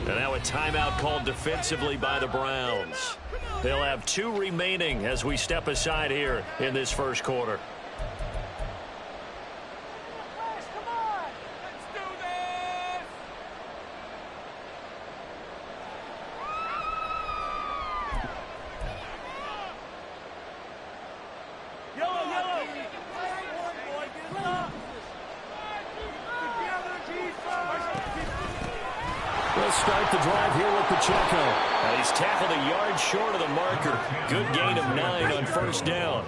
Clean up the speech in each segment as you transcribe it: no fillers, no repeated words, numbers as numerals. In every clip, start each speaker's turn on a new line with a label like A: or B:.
A: And now a timeout called defensively by the Browns. They'll have 2 remaining as we step aside here in this first quarter.
B: We'll start the drive here with Pacheco.
A: He's tackled a yard short of the marker. Good gain of 9 on first down.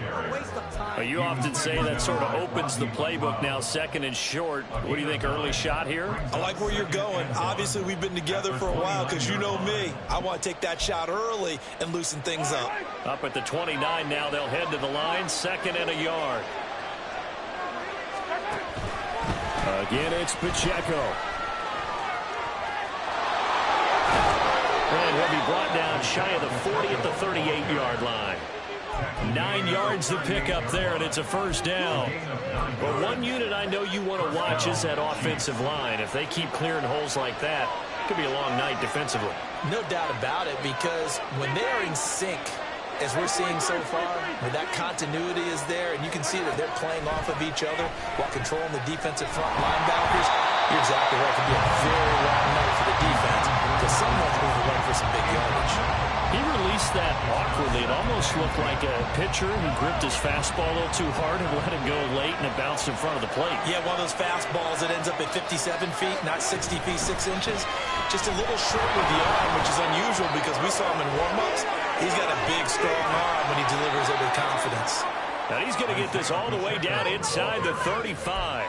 A: You often say that sort of opens the playbook now, 2nd and short. What do you think, early shot here?
C: I like where you're going. Obviously, we've been together for a while because you know me. I want to take that shot early and loosen things up.
A: Up at the 29 now, they'll head to the line, 2nd and a yard.
B: Again, it's Pacheco.
A: And he'll be brought down shy of the 40 at the 38-yard line. 9 yards to pick up there, and it's a first down. But one unit I know you want to watch is that offensive line. If they keep clearing holes like that, it could be a long night defensively.
C: No doubt about it, because when they are in sync, as we're seeing so far, where that continuity is there, and you can see that they're playing off of each other while controlling the defensive front linebackers, you're exactly right. It can be a very long night for the defense because someone's going to run for some big yardage.
A: He released that awkwardly. It almost looked like a pitcher who gripped his fastball a little too hard and let it go late, and it bounced in front of the plate.
C: Yeah, one of those fastballs that ends up at 57 feet, not 60 feet, 6 inches. Just a little short with the arm, which is unusual because we saw him in warm-ups. He's got a big, strong arm when he delivers it with confidence.
A: And he's going to get this all the way down inside the 35.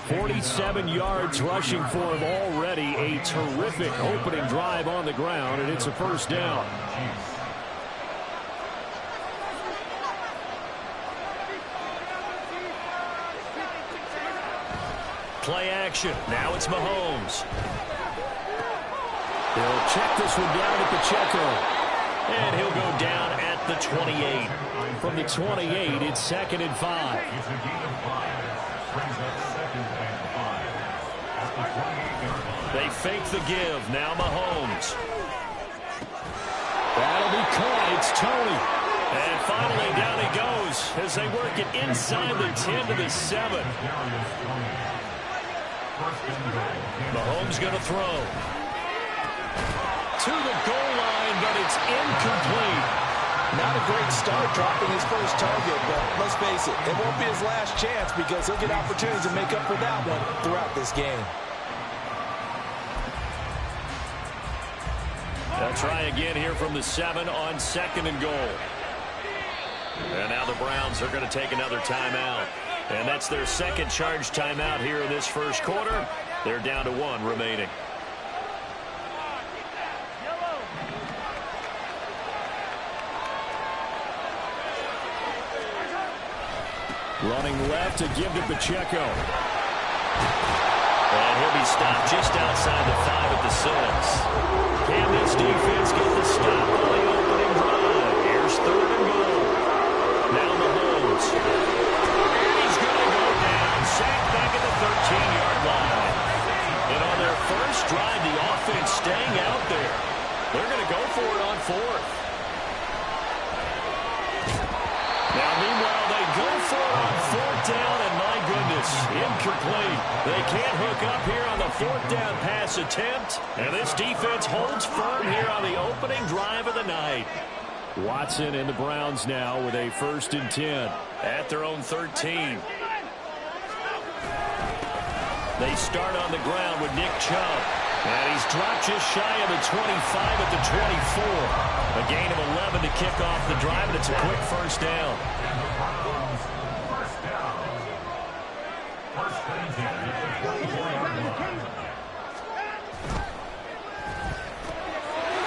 B: 47 yards rushing for him already. A terrific opening drive on the ground, and it's a first down.
A: Play action. Now it's Mahomes.
B: They'll check this one down at Pacheco.
A: And he'll go down at the 28.
B: From the 28, it's 2nd and 5.
A: They fake the give. Now Mahomes.
B: That'll be caught. It's Tony.
A: And finally down he goes as they work it inside the 10 to the 7. Mahomes going to throw. To the goal line, but it's incomplete.
C: Not a great start dropping his first target, but let's face it, it won't be his last chance because he'll get opportunities to make up for that one throughout this game.
A: They'll try again here from the 7 on 2nd and goal. And now the Browns are going to take another timeout. And that's their 2nd charge timeout here in this first quarter. They're down to 1 remaining.
B: Running left to give to Pacheco.
A: And he'll be stopped just outside the 5 at the 6. Can this defense get the stop on the opening drive? Here's 3rd and goal. Now Mahomes. And he's going to go down. Sacked back at the 13-yard line. And on their first drive, the offense staying out there. They're going to go for it on 4th. Now, meanwhile, they go for it on 4th down, and my goodness, incomplete. They can't hook up here on the 4th down pass attempt, and this defense holds firm here on the opening drive of the night.
B: Watson and the Browns now with a 1st and 10.
A: At their own 13. They start on the ground with Nick Chubb. And he's dropped just shy of the 25 at the 24. A gain of 11 to kick off the drive, and it's a quick first down.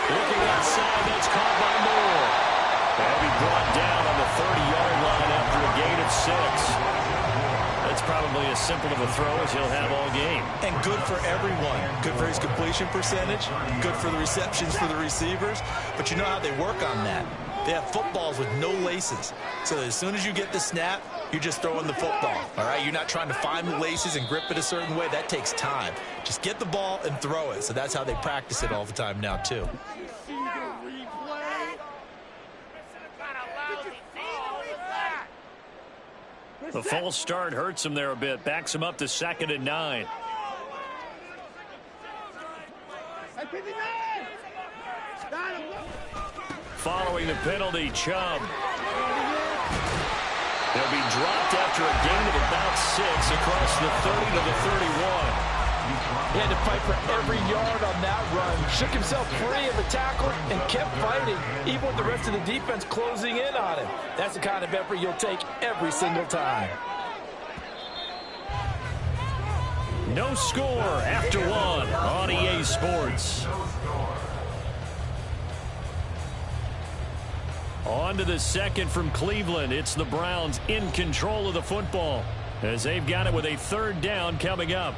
A: Looking outside, that's caught by Moore. He'll be brought down on the 30-yard line after a gain of 6. That's probably as simple of a throw as he'll have all game.
C: And good for everyone. Good for his completion percentage. Good for the receptions for the receivers. But you know how they work on that. They have footballs with no laces. So as soon as you get the snap, you're just throwing the football. All right, you're not trying to find the laces and grip it a certain way. That takes time. Just get the ball and throw it. So that's how they practice it all the time now, too.
B: The false start hurts him there a bit. Backs him up to 2nd and 9. Following the penalty, Chubb. They'll be dropped after a gain of about 6 across the 30 to the 31.
D: He had to fight for every yard on that run. Shook himself free of the tackle and kept fighting, even with the rest of the defense closing in on him. That's the kind of effort you'll take every single time.
B: No score after 1 on EA Sports. On to the second from Cleveland. It's the Browns in control of the football as they've got it with a 3rd down coming up.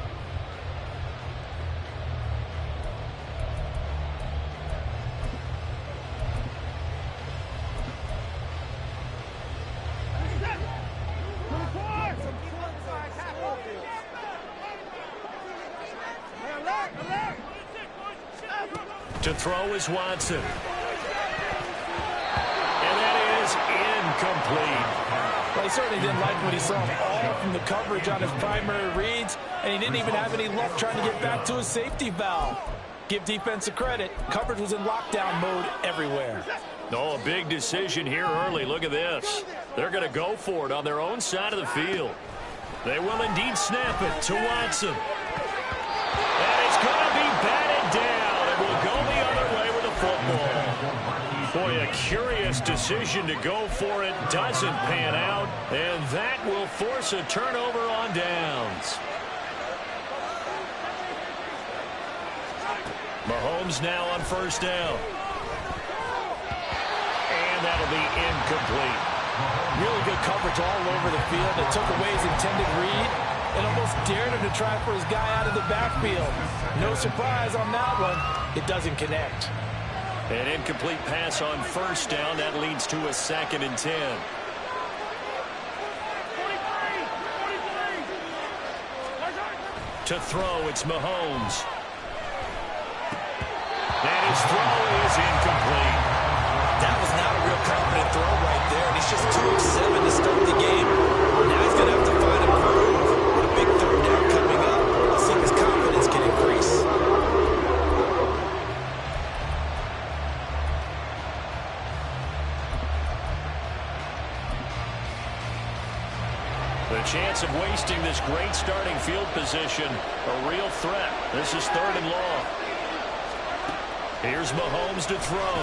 B: To throw is Watson. And that is incomplete.
D: Well, he certainly didn't like what he saw all from the coverage on his primary reads, and he didn't even have any luck trying to get back to his safety valve. Give defense a credit. Coverage was in lockdown mode everywhere.
B: Oh, a big decision here early. Look at this. They're going to go for it on their own side of the field. They will indeed snap it to Watson. And it's going to be batted down. It will go the other way with the football. Boy, a curious decision to go for it. Doesn't pan out. And that will force a turnover on downs. Mahomes now on 1st down. And that'll be incomplete.
D: Really good coverage all over the field. It took away his intended read and almost dared him to try for his guy out of the backfield. No surprise on that one. It doesn't connect.
B: An incomplete pass on 1st down. That leads to a 2nd and 10. To throw, it's Mahomes. And his throw is incomplete.
C: That was not a real confident throw right there, and he's just 2 of 7 to start the game. Now he's going to have to find a groove. A big 3rd down coming up. Let's see if his confidence can increase.
B: The chance of wasting this great starting field position, a real threat. This is 3rd and long. Here's Mahomes to throw.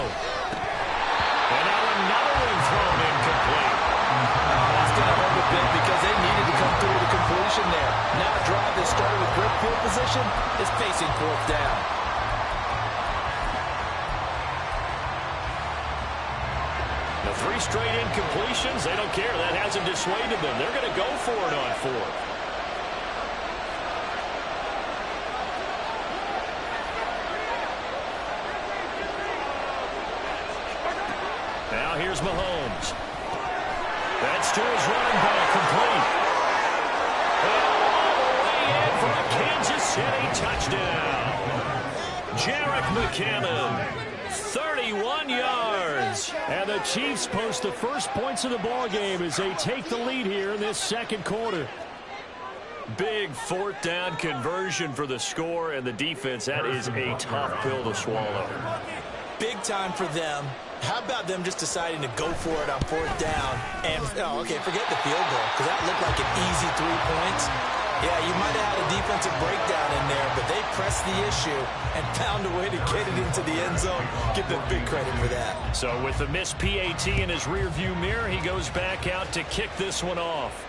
B: And now another one thrown incomplete.
D: That's going to hurt a bit because they needed to come through with a completion there. Now a drive that started with great field position is facing 4th down.
B: The 3 straight incompletions, they don't care. That hasn't dissuaded them. They're going to go for it on 4th. Now here's Mahomes. That's to his running back, complete. All the way in for a Kansas City touchdown. Jerick McKinnon, 31 yards. And the Chiefs post the first points of the ball game as they take the lead here in this 2nd quarter. Big 4th down conversion for the score, and the defense, that is a tough pill to swallow.
C: Big time for them. How about them just deciding to go for it on 4th down? And, oh, okay, forget the field goal, because that looked like an easy 3 points. Yeah, you might have had a defensive breakdown in there, but they pressed the issue and found a way to get it into the end zone. Give them big credit for that.
B: So with the missed PAT in his rearview mirror, he goes back out to kick this one off.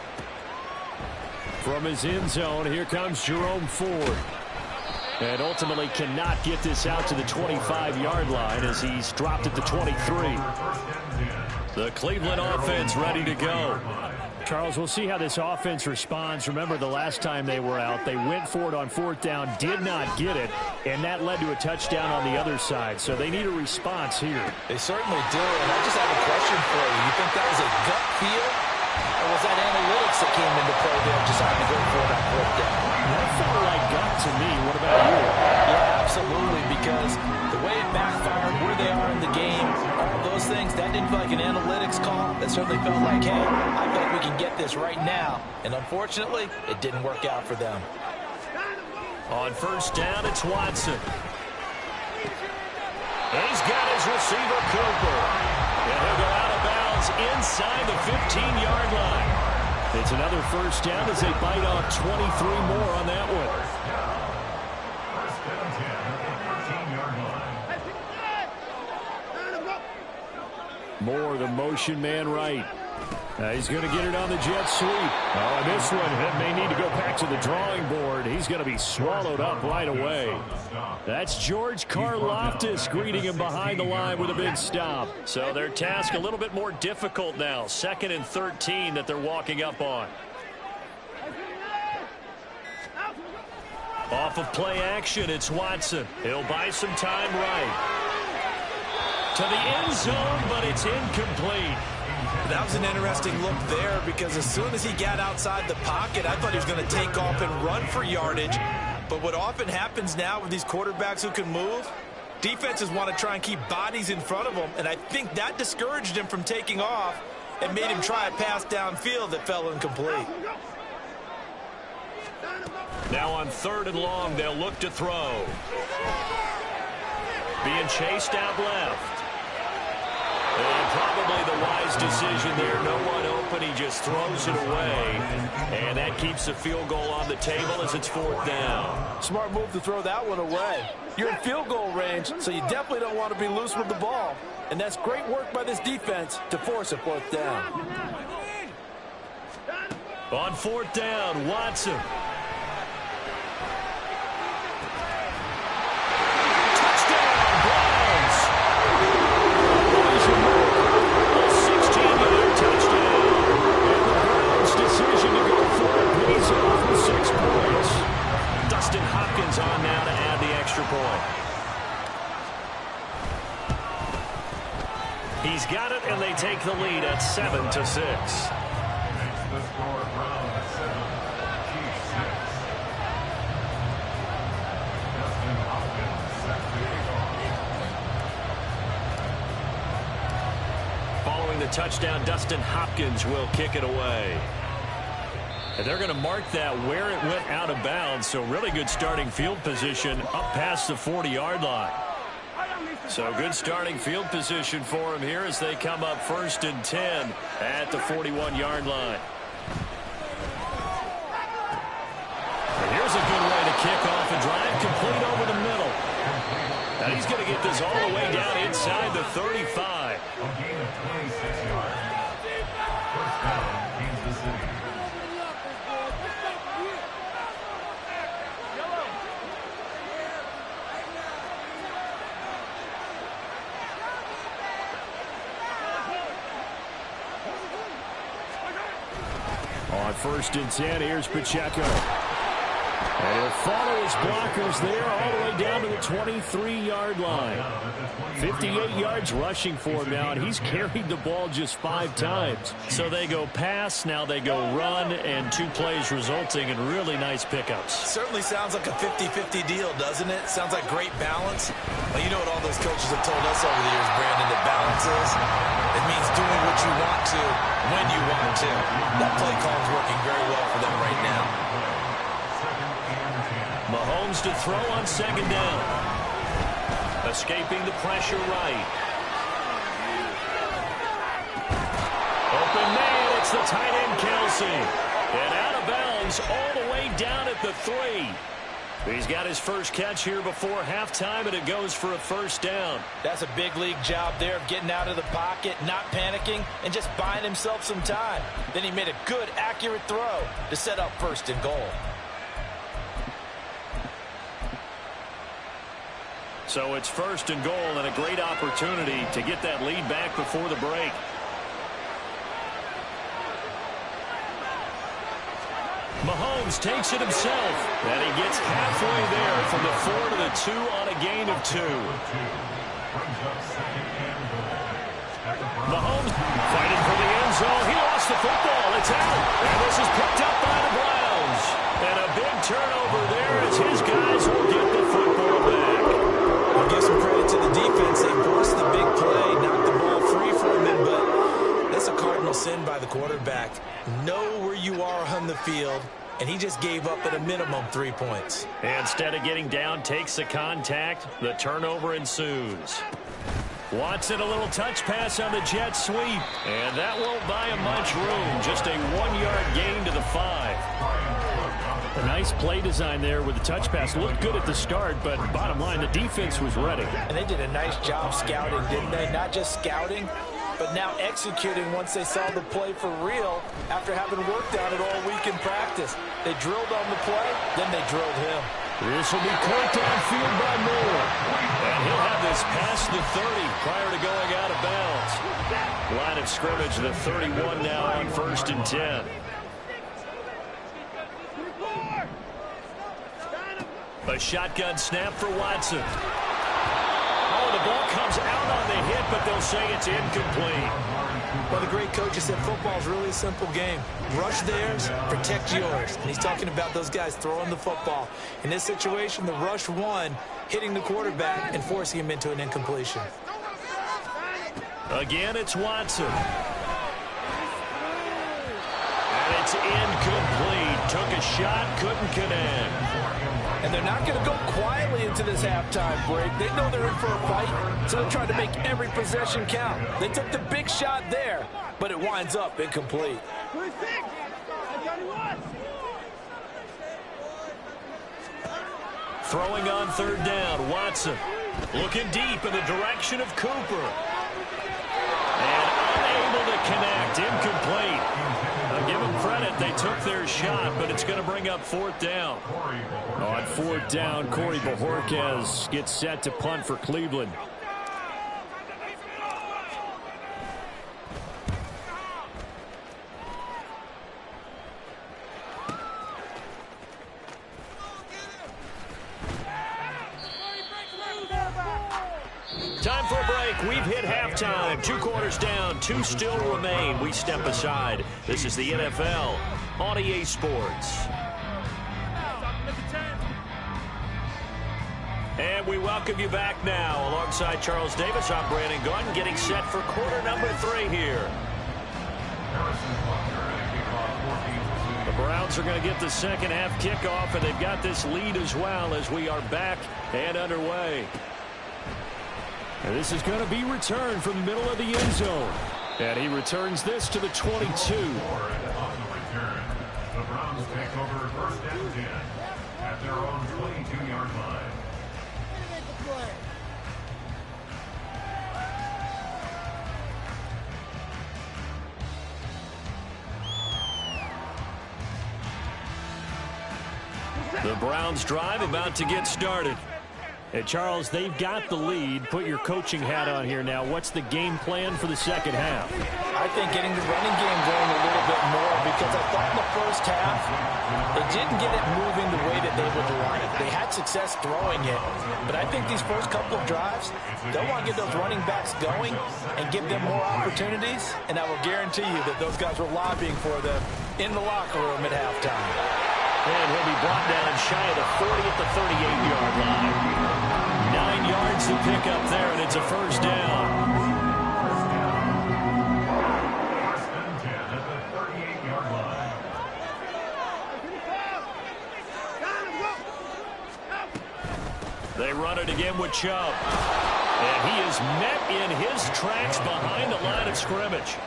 B: From his end zone, here comes Jerome Ford. And ultimately cannot get this out to the 25-yard line as he's dropped at the 23. The Cleveland offense ready to go. Charles, we'll see how this offense responds. Remember, the last time they were out, they went for it on fourth down, did not get it, and that led to a touchdown on the other side. So they need a response here.
C: They certainly do, and I just have a question for you. You think that was a gut feel, or was that analytics that came into play there deciding to go for that fourth down?
B: That felt like gut to me. What about you?
C: Yeah, absolutely, because the way it backfired, where they are in the game, all those things, that didn't feel like an analytics call. That certainly felt like, hey, I feel like we can get this right now. And unfortunately, it didn't work out for them.
B: On first down, it's Watson. He's got his receiver, Cooper. And he'll go out of bounds inside the 15-yard line. It's another first down as they bite off 23 more on that one. Moore, the motion man right. He's going to get it on the jet sweep. Oh, and this one may need to go back to the drawing board. He's going to be swallowed up right away. That's George Karlaftis greeting him behind the line with a big stop. So their task a little bit more difficult now. 2nd and 13 that they're walking up on. Off of play action, it's Watson. He'll buy some time right. To the end zone, but it's incomplete.
D: That was an interesting look there because as soon as he got outside the pocket, I thought he was going to take off and run for yardage. But what often happens now with these quarterbacks who can move, defenses want to try and keep bodies in front of them, and I think that discouraged him from taking off and made him try a pass downfield that fell incomplete.
B: Now on 3rd and long, they'll look to throw. Being chased out left. And probably the wise decision there. No one open. He just throws it away. And that keeps the field goal on the table as it's 4th down.
D: Smart move to throw that one away. You're in field goal range, so you definitely don't want to be loose with the ball. And that's great work by this defense to force a 4th down.
B: On 4th down, Watson. Dustin Hopkins on now to add the extra point. He's got it, and they take the lead at 7-6. Following the touchdown, Dustin Hopkins will kick it away. And they're going to mark that where it went out of bounds. So really good starting field position up past the 40-yard line. So good starting field position for them here as they come up 1st and 10 at the 41-yard line. And here's a good way to kick off a drive, complete over the middle. And he's going to get this all the way down inside the 35.
E: gain of 26 yards. First down, Kansas City.
B: On 1st and 10, here's Pacheco. And he'll follow his blockers there all the way down to the 23-yard line. 58 yards rushing for him now, and he's carried the ball just 5 times. So they go pass, now they go run, and 2 plays resulting in really nice pickups.
D: Certainly sounds like a 50-50 deal, doesn't it? Sounds like great balance. Well, you know what all those coaches have told us over the years, Brandon, that balance is? It means doing what you want to, when you want to. That play call is working very well for them right now.
B: Mahomes to throw on 2nd down. Escaping the pressure right. Open man, it's the tight end Kelsey. And out of bounds all the way down at the 3. He's got his first catch here before halftime, and it goes for a 1st down.
D: That's a big league job there of getting out of the pocket, not panicking, and just buying himself some time. Then he made a good, accurate throw to set up 1st and goal.
B: So it's 1st and goal and a great opportunity to get that lead back before the break. Mahomes takes it himself. And he gets halfway there from the 4 to the 2 on a gain of 2. Mahomes fighting for the end zone. He lost the football. It's out. And this is picked up by the Browns. And a big turnover there as his guys will get the football back.
C: I'll give some credit to the defense. They forced the big play, knocked the ball free from him, but that's a cardinal sin by the quarterback. Know where you are on the field, and he just gave up at a minimum 3 points.
B: And instead of getting down, takes the contact. The turnover ensues. Watson, a little touch pass on the jet sweep. And that won't buy him much room. Just a 1-yard gain to the 5.
A: A nice play design there with the touch pass. Looked good at the start, but bottom line, the defense was ready.
D: And they did a nice job scouting, didn't they? Not just scouting, but now executing once they saw the play for real after having worked on it all week in practice. They drilled on the play, then they drilled him.
B: This will be caught downfield by Moore. And he'll have this past the 30 prior to going out of bounds. Line of scrimmage, the 31 now on 1st and 10. A shotgun snap for Watson. Oh, the ball comes out on the hit, but they'll say it's incomplete.
C: Well, the great coach has said football is really a simple game. Rush theirs, protect yours. And he's talking about those guys throwing the football. In this situation, the rush won, hitting the quarterback and forcing him into an incompletion.
B: Again, it's Watson. And it's incomplete. Took a shot, couldn't connect.
D: And they're not going to go quietly into this halftime break. They know they're in for a fight, so they're trying to make every possession count. They took the big shot there, but it winds up incomplete.
B: Throwing on 3rd down, Watson. Looking deep in the direction of Cooper. And unable to connect, incomplete. I'll give them credit, they took their shot, but it's going to bring up 4th down.
A: On 4th down, Corey Bojorquez gets set to punt for Cleveland.
B: Time for a break. We've hit halftime. 2 quarters down. 2 still remain. We step aside. This is the NFL on EA Sports. And we welcome you back now. Alongside Charles Davis, I'm Brandon Gaudin, getting set for quarter number 3 here. The Browns are going to get the second half kickoff, and they've got this lead as well as we are back and underway.
A: And this is going to be returned from the middle of the end zone. And he returns this to the 22.
E: On the return, the Browns take over 1st and 10 at their own 22-yard line.
B: The Browns drive about to get started.
A: And Charles, they've got the lead. Put your coaching hat on here now. What's the game plan for the second half?
D: I think getting the running game going a little bit more, because I thought in the first half they didn't get it moving the way that they would like. They had success throwing it, but I think these first couple of drives, they'll want to get those running backs going and give them more opportunities, and I will guarantee you that those guys were lobbying for them in the locker room at halftime.
B: And he'll be brought down shy of the 40 at the 38-yard line. 9 yards to pick up there, and it's a 1st down.
E: 1st and 10 at the 38-yard line.
B: They run it again with Chubb. And he is met in his tracks behind the line of scrimmage.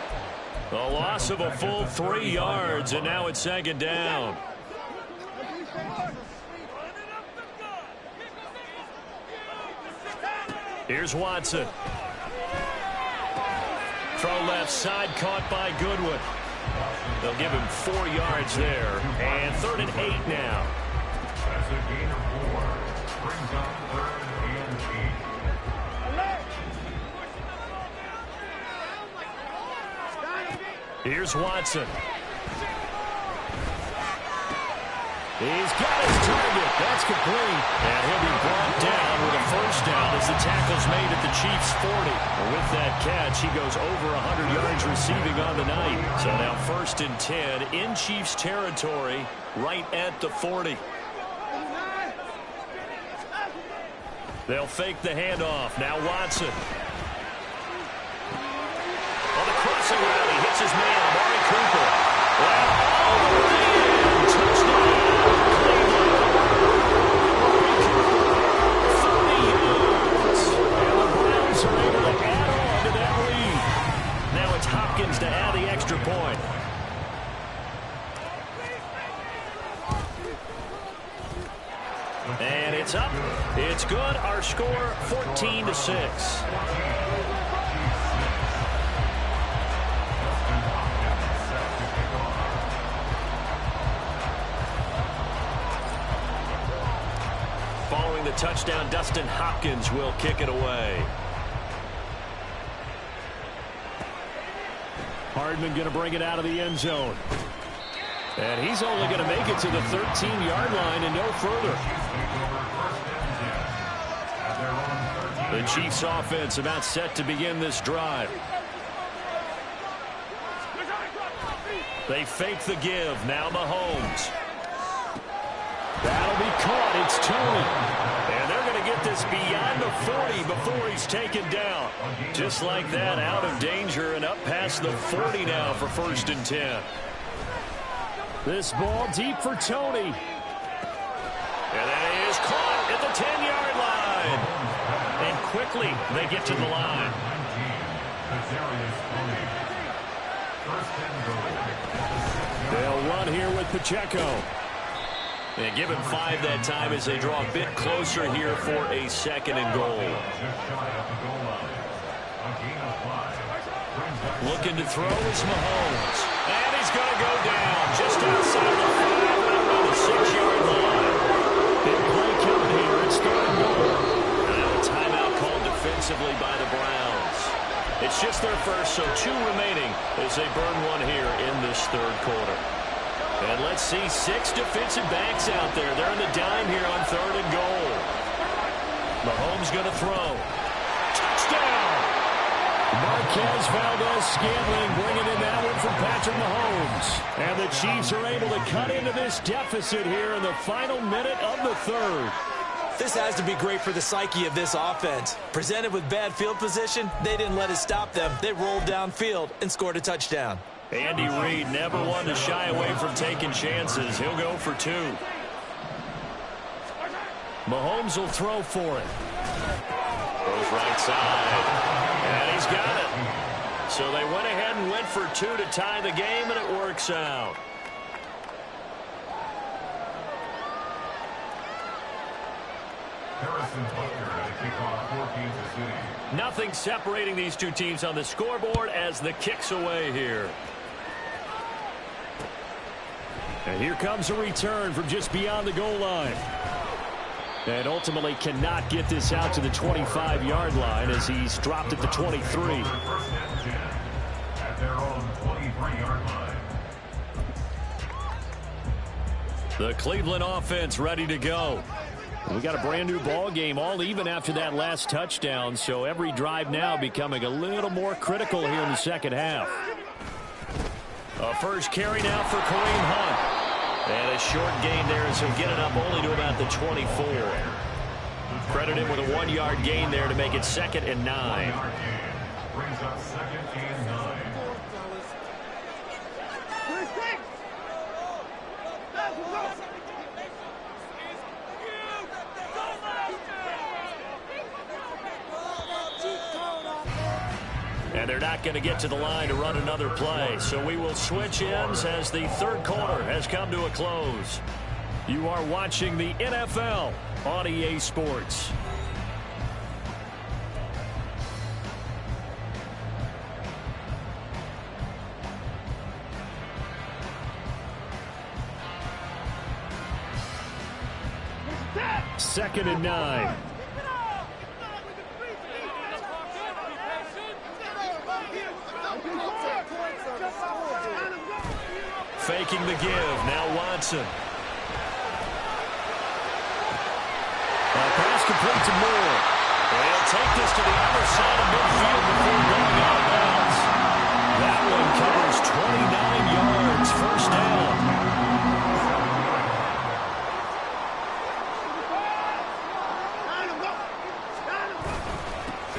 B: A loss of a full 3 yards, and now it's 2nd down. Here's Watson. Throw left side, caught by Goodwin. They'll give him 4 yards there. And 3rd and 8 now.
E: That's a gain of 4. Brings up 3rd and 8.
B: Here's Watson. He's got his target. That's complete. And he'll be brought down with a first down as the tackle's made at the Chiefs' 40. And with that catch, he goes over 100 yards receiving on the night. So now 1st and 10 in Chiefs territory right at the 40. They'll fake the handoff. Now Watson. On the crossing route, he hits his man, Amari Cooper. Well, all the way in. Touchdown, Cleveland. 30 yards. And the Browns are able to add on to that lead. Now it's Hopkins to add the extra point. And it's up. It's good. Our score, 14-6. Following the touchdown, Dustin Hopkins will kick it away. Hardman going to bring it out of the end zone. And he's only going to make it to the 13-yard line and no further. The Chiefs offense about set to begin this drive. They fake the give. Now Mahomes. That'll be caught. It's Tony. And they're going to get this beyond the 40 before he's taken down. Just like that, out of danger and up past the 40 now for 1st and 10. This ball deep for Tony. And that is caught at the 10-yard line. And quickly they get to the line. They'll run here with Pacheco. And give him 5 that time as they draw a bit closer here for a 2nd and goal. Looking to throw is Mahomes. And he's going to go down just outside the 5 and around the 6-yard line. Big play coming here. It's 3rd and goal. Now a timeout called defensively by the Browns. It's just their first, so 2 remaining as they burn 1 here in this 3rd quarter. And let's see 6 defensive backs out there. They're in the dime here on 3rd and goal. Mahomes going to throw. Touchdown! Marquez Valdez-Scantling bringing in that one from Patrick Mahomes. And the Chiefs are able to cut into this deficit here in the final minute of the 3rd.
C: This has to be great for the psyche of this offense. Presented with bad field position, they didn't let it stop them. They rolled downfield and scored a touchdown.
B: Andy Reid never one to shy away from taking chances. He'll go for 2. Mahomes will throw for it. Goes right side. And he's got it. So they went ahead and went for 2 to tie the game, and it works out. Nothing separating these 2 teams on the scoreboard as the kick's away here. And here comes a return from just beyond the goal line. And ultimately cannot get this out to the 25-yard line as he's dropped at the 23. At their own 23-yard line. The Cleveland offense ready to go. We got a brand new ball game, all even after that last touchdown, so every drive now becoming a little more critical here in the 2nd half. A first carry now for Kareem Hunt. And a short gain there as he'll get it up only to about the 24. Credit him with a 1-yard gain there to make it 2nd and 9.
E: Brings up 2nd and 9.
B: And they're not going to get to the line to run another play. So we will switch ends as the 3rd quarter has come to a close. You are watching the NFL on EA Sports. Second and 9. Faking the give. Now Watson. complete to Moore. And he'll take this to the other side of midfield before going out of bounds. That one covers 29 yards, first down.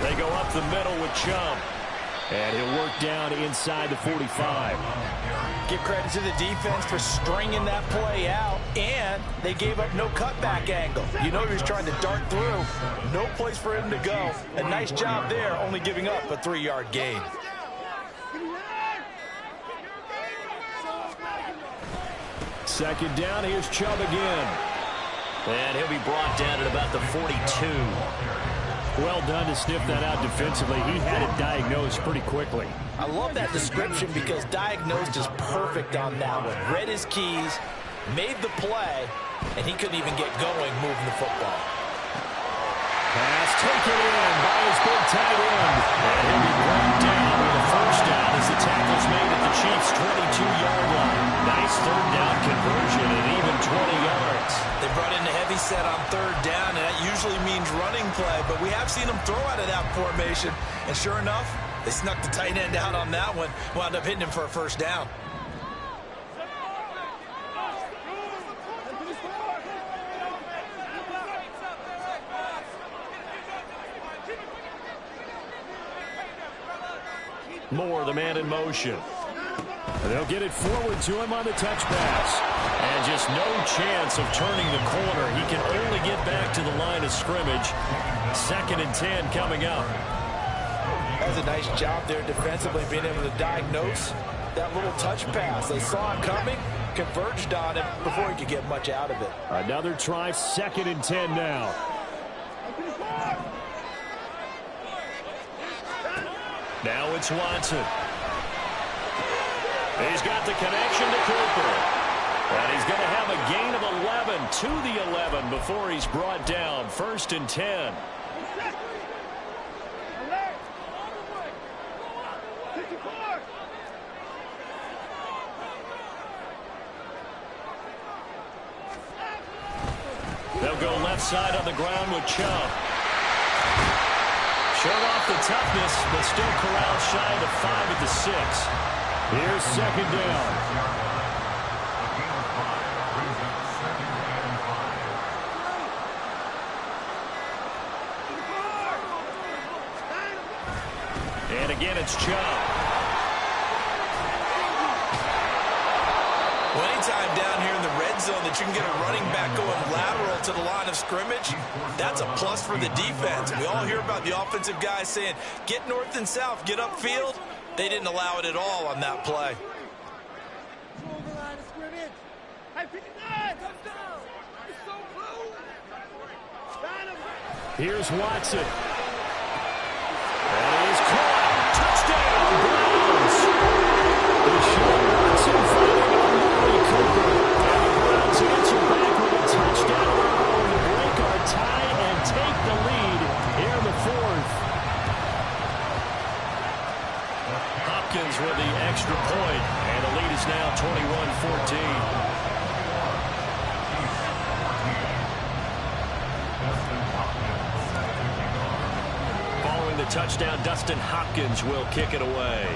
B: They go up the middle with Chubb. And he'll work down inside the 45.
D: Give credit to the defense for stringing that play out, and they gave up no cutback angle. You know he was trying to dart through. No place for him to go. A nice job there, only giving up a 3-yard gain.
B: Second down, here's Chubb again. And he'll be brought down at about the 42. Well done to sniff that out defensively. He had it diagnosed pretty quickly.
D: I love that description because diagnosed is perfect on that one. Read his keys, made the play, and he couldn't even get going moving the football.
B: Pass taken in by his big tight end. And he'll be brought down with a first down as the tackle's made at the Chiefs' 22-yard line. Nice third down conversion at even 20 yards.
D: They brought in the heavy set on third down, and that usually means running play, but we have seen them throw out of that formation, and sure enough, they snuck the tight end out on that one, wound up hitting him for a first down.
B: Moore, the man in motion. They'll get it forward to him on the touch pass. And just no chance of turning the corner. He can only get back to the line of scrimmage. 2nd and 10 coming up.
D: That was a nice job there defensively, being able to diagnose that little touch pass. They saw him coming, converged on him before he could get much out of it.
B: Another try, 2nd and 10 now. Now it's Watson. He's got the connection to Cooper. And he's going to have a gain of 11 to the 11 before he's brought down. 1st and 10. They'll go left side on the ground with Chubb. Showed off the toughness, but still corralled shy of the 5 at the 6. Here's 2nd down. And again, it's Chubb.
D: Well, anytime down here in the red zone that you can get a running back going lateral to the line of scrimmage, that's a plus for the defense. We all hear about the offensive guys saying, get north and south, get upfield. They didn't allow it at all on that play.
B: Here's Watson. And he's caught. Touchdown, Browns. Deshaun Watson fighting Amari Cooper. And the Browns answer back with a touchdown of their own to break our tie and take the lead here in the 4th. Hopkins with the extra point, and the lead is now 21-14. Following the touchdown, Dustin Hopkins will kick it away.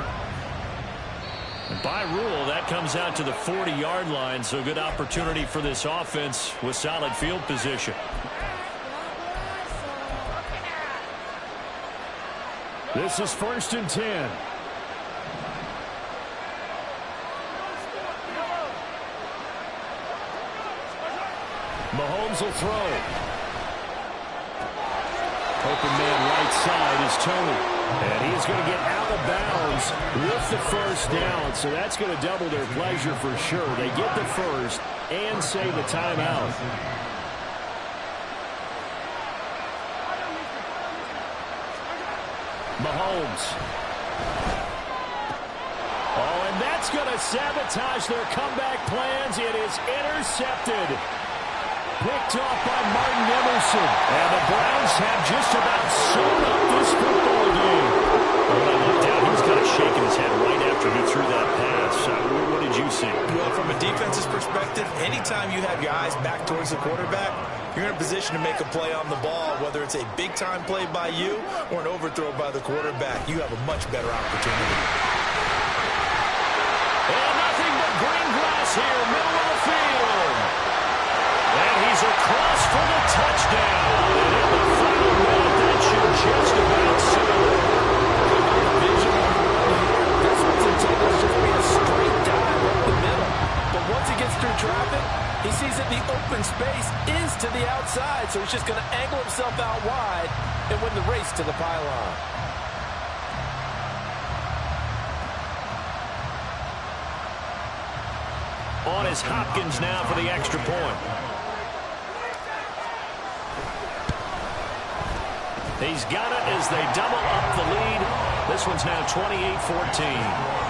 B: And by rule, that comes out to the 40-yard line, so good opportunity for this offense with solid field position. This is 1st and 10. Mahomes will throw. Open man right side is Tony. And he's going to get out of bounds with the first down. So that's going to double their pleasure for sure. They get the first and save the timeout. Mahomes. Oh, and that's going to sabotage their comeback plans. It is intercepted. Picked off by Martin Emerson. And the Browns have just about sewn up this football game. When I looked out, he was kind of shaking his head right after he threw that pass. What did you see?
D: Well, from a defense's perspective, anytime you have your eyes back towards the quarterback,
C: you're in a position to make a play on the ball, whether it's a big-time play by you or an overthrow by the quarterback. You have a much better opportunity.
B: And nothing but green grass here, middle of the field. And he's across for the touchdown. And in the final minute, that should just about seal it.
D: This one's intended to just be a straight dive up the middle. But once he gets through traffic, he sees that the open space is to the outside, so he's just going to angle himself out wide and win the race to the pylon.
B: On is Hopkins now for the extra point. He's got it as they double up the lead. This one's now 28-14.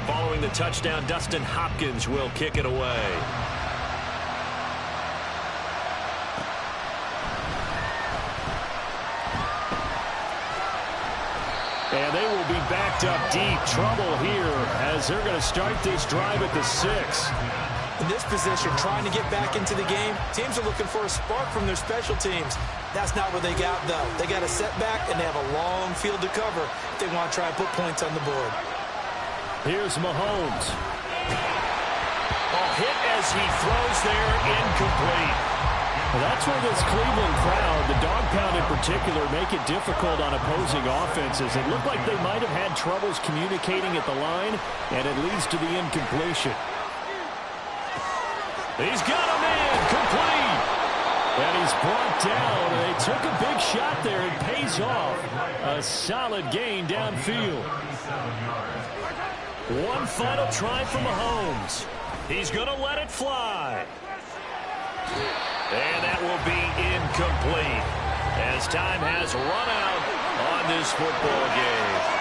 B: Following the touchdown, Dustin Hopkins will kick it away. And they will be backed up deep. Trouble here as they're going to start this drive at the 6.
C: In this position, trying to get back into the game, teams are looking for a spark from their special teams. That's not what they got, though. They got a setback, and they have a long field to cover if they want to try and put points on the board.
B: Here's Mahomes. A hit as he throws there, incomplete.
A: Well, that's where this Cleveland crowd, the dog pound in particular, make it difficult on opposing offenses. It looked like they might have had troubles communicating at the line, and it leads to the incompletion.
B: He's got him in, complete.
A: And he's brought down. They took a big shot there. It pays off. A solid gain downfield.
B: One final try for Mahomes. He's going to let it fly. And that will be incomplete as time has run out on this football game.